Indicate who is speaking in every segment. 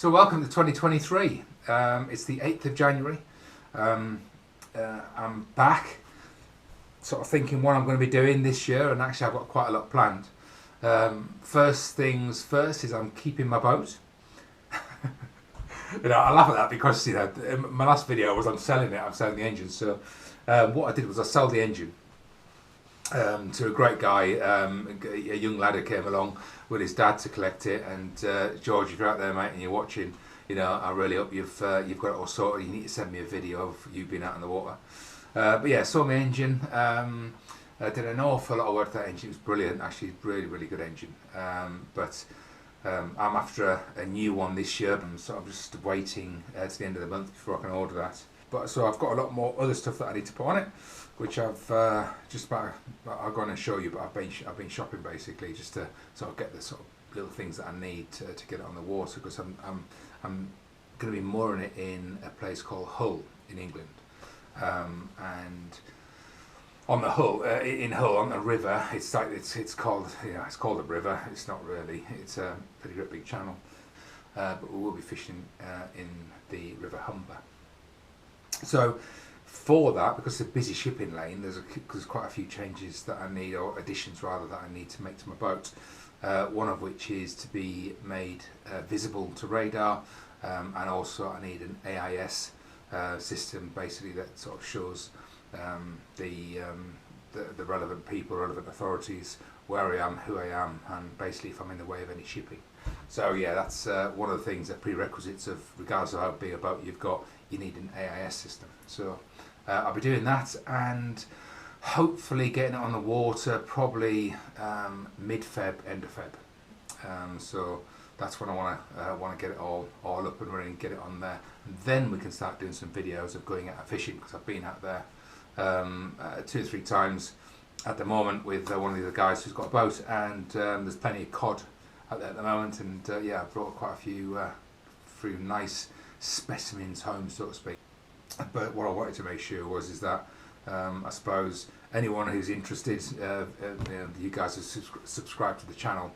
Speaker 1: So welcome to 2023. It's the 8th of January. I'm back, sort of thinking what I'm going to be doing this year, and actually I've got quite a lot planned. First things first is I'm keeping my boat. I laugh at that because my last video was I'm selling the engine. So what I did was I sold the engine to a great guy, a young lad who came along with his dad to collect it. And George, if you're out there, mate, and you're watching, I really hope you've got it all sorted. You need to send me a video of you being out in the water. But yeah, sold my engine. I did an awful lot of work to that engine. It was brilliant, actually, really good engine. But I'm after a new one this year, so I'm just waiting to the end of the month before I can order that. But so I've got a lot more other stuff that I need to put on it, which I'll go on and show you. But I've been shopping basically just to sort of get the sort of little things that I need to get it on the water, because I'm going to be mooring it in a place called Hull in England, and on the Hull, in Hull on the river, it's called a river. It's not really. It's a pretty great big channel, but we will be fishing in the River Humber. So for that, because it's a busy shipping lane, there's quite a few changes that I need, or additions rather, that I need to make to my boat. One of which is to be made visible to radar, and also I need an AIS system, basically, that sort of shows the relevant people, relevant authorities, where I am, who I am, and basically if I'm in the way of any shipping. So yeah, that's one of the things, that prerequisites of, regardless of how big a boat you've got, you need an AIS system. So I'll be doing that, and hopefully getting it on the water probably mid-Feb, end of Feb. So that's when I want to get it all up and running, get it on there, and then we can start doing some videos of going out fishing, because I've been out there 2 or 3 times at the moment with one of the other guys who's got a boat, and there's plenty of cod out there at the moment, and yeah, I've brought quite a few nice specimens home, so to speak. But what I wanted to make sure is that I suppose anyone who's interested, you guys have subscribed to the channel,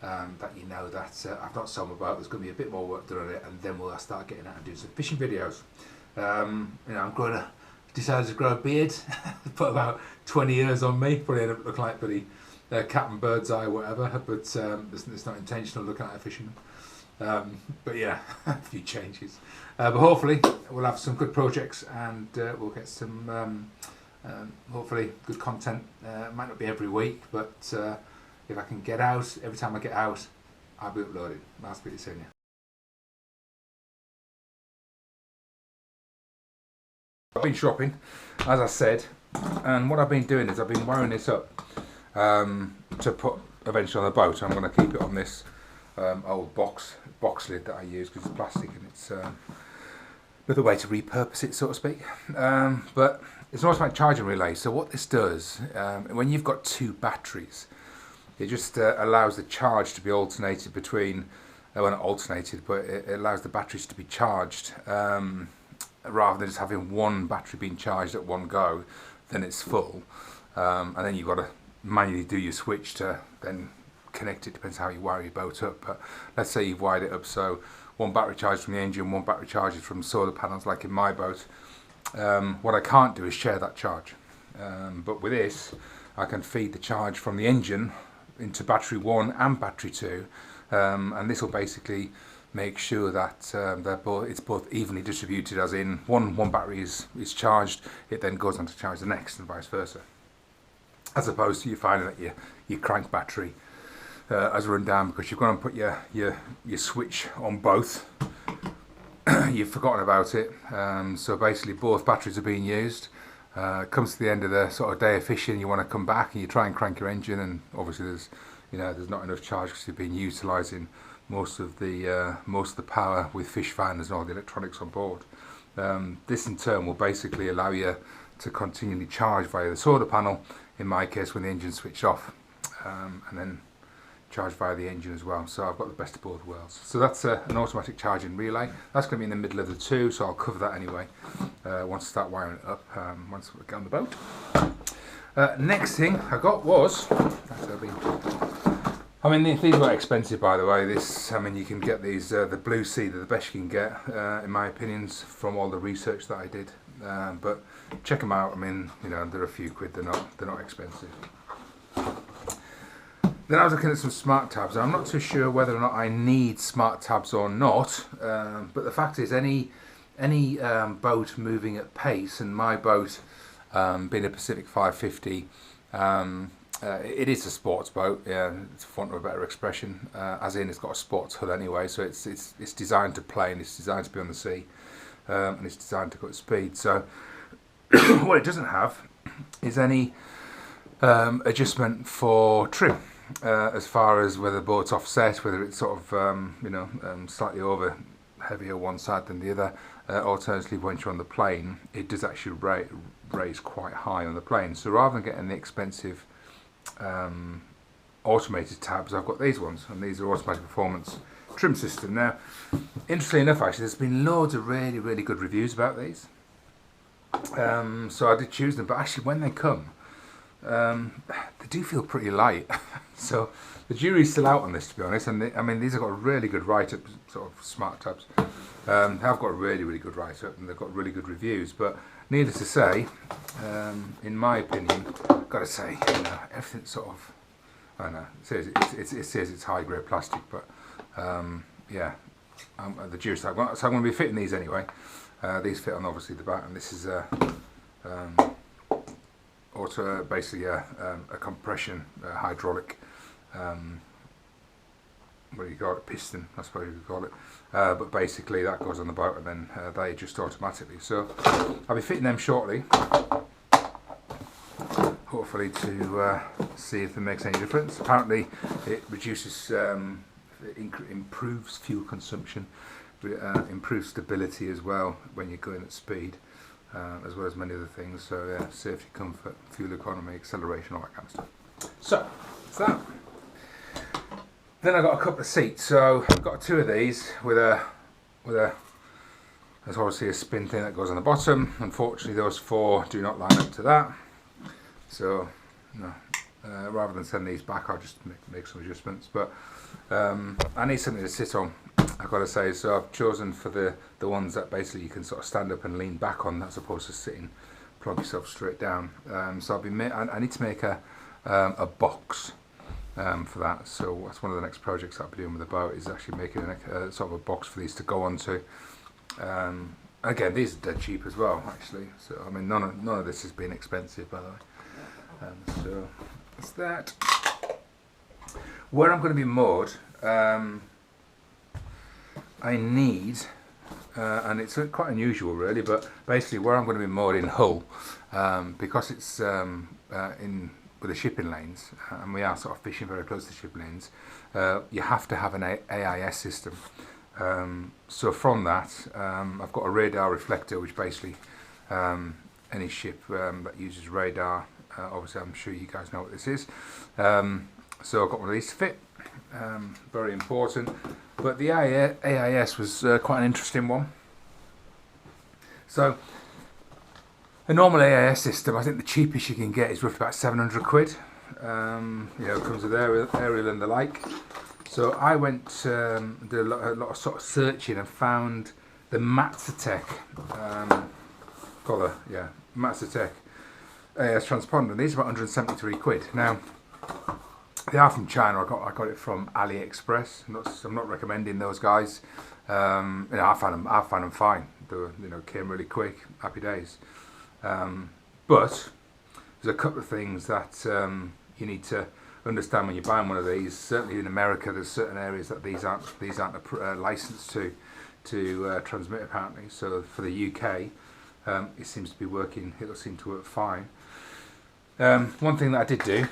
Speaker 1: that you know that I've not sold my boat. There's going to be a bit more work done on it, and then we'll start getting out and doing some fishing videos. I'm decided to grow a beard. Put about 20 years on me. Probably end up looking like bloody Captain Bird's Eye, whatever. But it's not intentional looking like a fisherman. But yeah, a few changes. But hopefully we'll have some good projects, and we'll get some hopefully good content. It might not be every week, but if I can get out, every time I get out, I'll be uploading. I'll speak to you soon. Yeah. I've been shopping, as I said, and what I've been doing is I've been wiring this up to put eventually on the boat. I'm going to keep it on this old box lid that I use, because it's plastic, and it's another way to repurpose it, so to speak. But it's an automatic charging relay. So what this does, when you've got 2 batteries, it just allows the charge to be alternated between, well, not alternated, but it allows the batteries to be charged, rather than just having one battery being charged at one go, then it's full, and then you've got to manually do your switch to then connect it. Depends how you wire your boat up, but let's say you've wired it up so one battery charges from the engine, one battery charges from solar panels, like in my boat. What I can't do is share that charge, but with this I can feed the charge from the engine into battery 1 and battery 2, and this will basically make sure that it's both evenly distributed, as in one battery is charged, it then goes on to charge the next, and vice versa, as opposed to you finding that your crank battery has run down because you've gone and put your switch on both. You've forgotten about it, so basically both batteries are being used. Comes to the end of the sort of day of fishing, you want to come back and you try and crank your engine, and obviously there's not enough charge because you've been utilising most of the power with fish finders and all the electronics on board. This in turn will basically allow you to continually charge via the solar panel, in my case when the engine's switched off, and then charge via the engine as well. So I've got the best of both worlds. So that's an automatic charging relay. That's going to be in the middle of the 2, so I'll cover that anyway once I start wiring it up, once we get on the boat. Next thing I got was, I mean, these were expensive, by the way. I mean, you can get these, the Blue Sea, they're the best you can get, in my opinions, from all the research that I did. But check them out. I mean, you know, they're a few quid. They're not expensive. Then I was looking at some smart tabs. I'm not too sure whether or not I need smart tabs or not. But the fact is, any boat moving at pace, and my boat being a Pacific 550. It is a sports boat, yeah, for want of a better expression, as in it's got a sports hull anyway, so it's designed to play and it's designed to be on the sea, and it's designed to go at speed. So what it doesn't have is any adjustment for trim, as far as whether the boat's offset, whether it's sort of slightly over heavier one side than the other. Alternatively, once you're on the plane, it does actually raise quite high on the plane. So rather than getting the expensive automated tabs, I've got these ones, and these are automatic performance trim system. Now, interestingly enough, actually, there's been loads of really good reviews about these, so I did choose them. But actually, when they come, they do feel pretty light. So the jury's still out on this, to be honest. And I mean, these have got a really good write-up, sort of smart tabs. Have got a really good write-up, and they've got really good reviews. But needless to say, in my opinion, I've got to say, you know, everything's sort of, I don't know, it says it's high-grade plastic, but yeah, the jury's out. So I'm going to be fitting these anyway. These fit on obviously the back, and this is a basically a compression hydraulic. What do you call it? Piston, I suppose you could call it. But basically that goes on the boat, and then they adjust automatically. So I'll be fitting them shortly, hopefully to see if it makes any difference. Apparently it reduces, improves fuel consumption, improves stability as well when you're going at speed, as well as many other things. So yeah, safety, comfort, fuel economy, acceleration, all that kind of stuff. So that's that. Then I got a couple of seats. So I've got two of these with there's obviously a spin thing that goes on the bottom. Unfortunately, those four do not line up to that. So no, rather than send these back, I'll just make some adjustments. But I need something to sit on, I've got to say. So I've chosen for the ones that basically you can sort of stand up and lean back on, as opposed to sitting, plug yourself straight down. So I need to make a box. For that, so that's one of the next projects I'll be doing with the boat, is actually making a sort of a box for these to go onto. Again, these are dead cheap as well, actually. So I mean, none of this has been expensive, by the way. So that's that. Where I'm going to be moored, I need, and it's quite unusual really, but basically where I'm going to be moored in Hull, because it's in with the shipping lanes, and we are sort of fishing very close to shipping lanes, you have to have an AIS system. So from that, I've got a radar reflector, which basically any ship that uses radar, obviously I'm sure you guys know what this is. So I've got one of these to fit, very important. But the AIS was quite an interesting one. So a normal AIS system, I think the cheapest you can get is roughly about 700 quid. You know, it comes with aerial and the like. So I went did a lot of sort of searching and found the Matsatec collar, yeah, Matsatec AIS transponder. These are about 173 quid. Now they are from China. I got it from AliExpress. I'm not recommending those guys. You know, I found them fine. They were, you know, came really quick. Happy days. But there's a couple of things that you need to understand when you're buying one of these. Certainly in America, there's certain areas that these aren't licensed to transmit, apparently. So for the UK, it seems to be working. It'll seem to work fine. One thing that I did do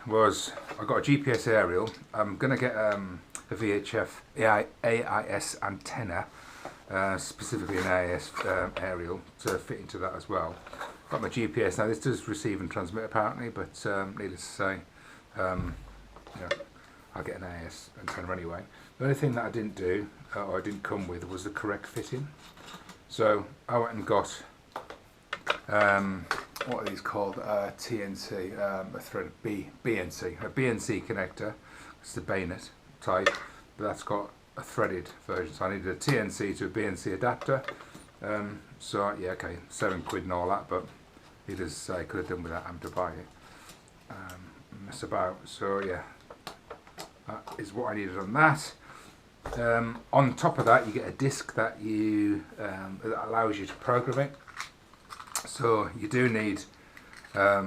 Speaker 1: was I got a GPS aerial. I'm going to get a VHF AIS antenna. Specifically an AIS aerial to fit into that as well. Got my GPS. Now this does receive and transmit apparently, but needless to say, you know, I'll get an AIS antenna anyway. The only thing that I didn't do, or I didn't come with, was the correct fitting. So I went and got, what are these called? TNC, a thread BNC, a BNC connector. It's the bayonet type, but that's got a threaded version. So I needed a TNC to a BNC adapter. So yeah, okay, £7 and all that, but he does say could have done without having to buy it. Mess about. So yeah, that is what I needed on that. On top of that, you get a disc that that allows you to program it. So you do need a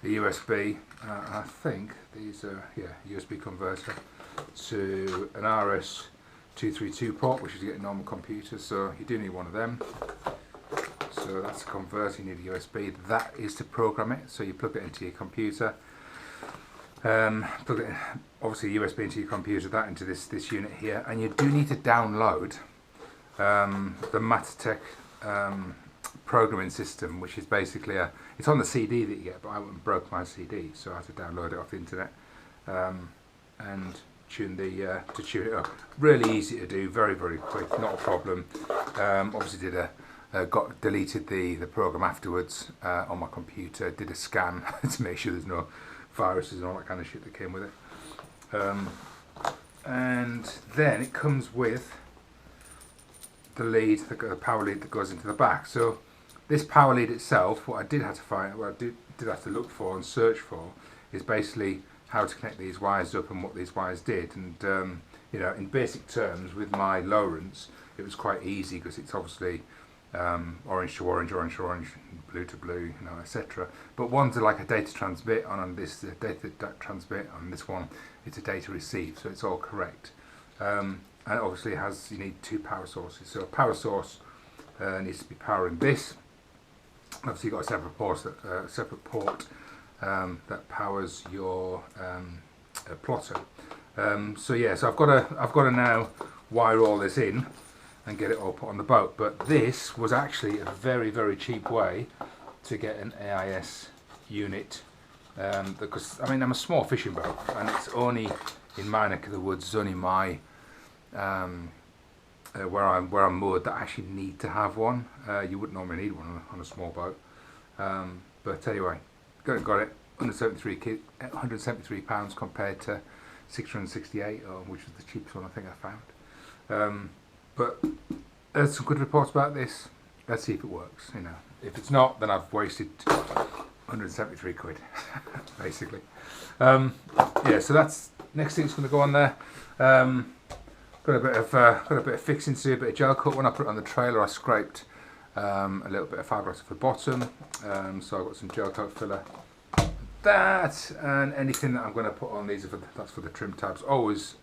Speaker 1: USB. I think these are USB converter to an RS-232 port, which is getting normal computers. So you do need one of them. So that's a converter. You need a USB. That is to program it. So you plug it into your computer. Plug it in, obviously USB into your computer, that into this unit here, and you do need to download the Mattek programming system, which is basically it's on the CD that you get, but I went and broke my CD, so I had to download it off the internet and tune it up. Really easy to do, very quick, not a problem. Obviously deleted the program afterwards on my computer, did a scan to make sure there's no viruses and all that kind of shit that came with it. And then it comes with the lead, the power lead that goes into the back. So this power lead itself, what I did have to look for and search for is basically how to connect these wires up and what these wires did. And you know, in basic terms, with my Lowrance, it was quite easy because it's obviously orange to orange, orange to orange, blue to blue, you know, etc. But one's like a data transmit, on this data transmit, on this one it's a data receive, so it's all correct. And obviously you need two power sources. So a power source needs to be powering this. Obviously you've got a separate port that powers your plotter. So yeah, so I've got to now wire all this in and get it all put on the boat. But this was actually a very cheap way to get an AIS unit, because I mean, I'm a small fishing boat and it's only in my neck of the woods, it's only my where I'm moored that I actually need to have one. You wouldn't normally need one on a small boat, but anyway, got it. 173 pounds compared to 668, which is the cheapest one I think I found. But there's some good reports about this. Let's see if it works. You know, if it's not, then I've wasted 173 quid, basically. Yeah, so that's next thing's going to go on there. Got a bit of fixing to do, a bit of gel cut. When I put it on the trailer, I scraped a little bit of fiberglass off the bottom. So I've got some gel coat filler. That and anything that I'm going to put on these, that's for the trim tabs. Always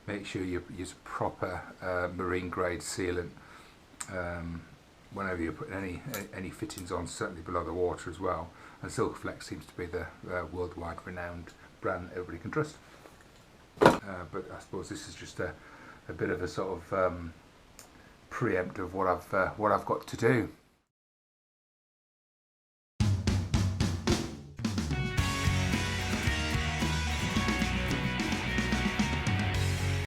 Speaker 1: make sure you use proper marine grade sealant whenever you're putting any fittings on, certainly below the water as well. And Silverflex seems to be the worldwide renowned brand everybody can trust. But I suppose this is just a bit of a sort of preempt of what I've got to do.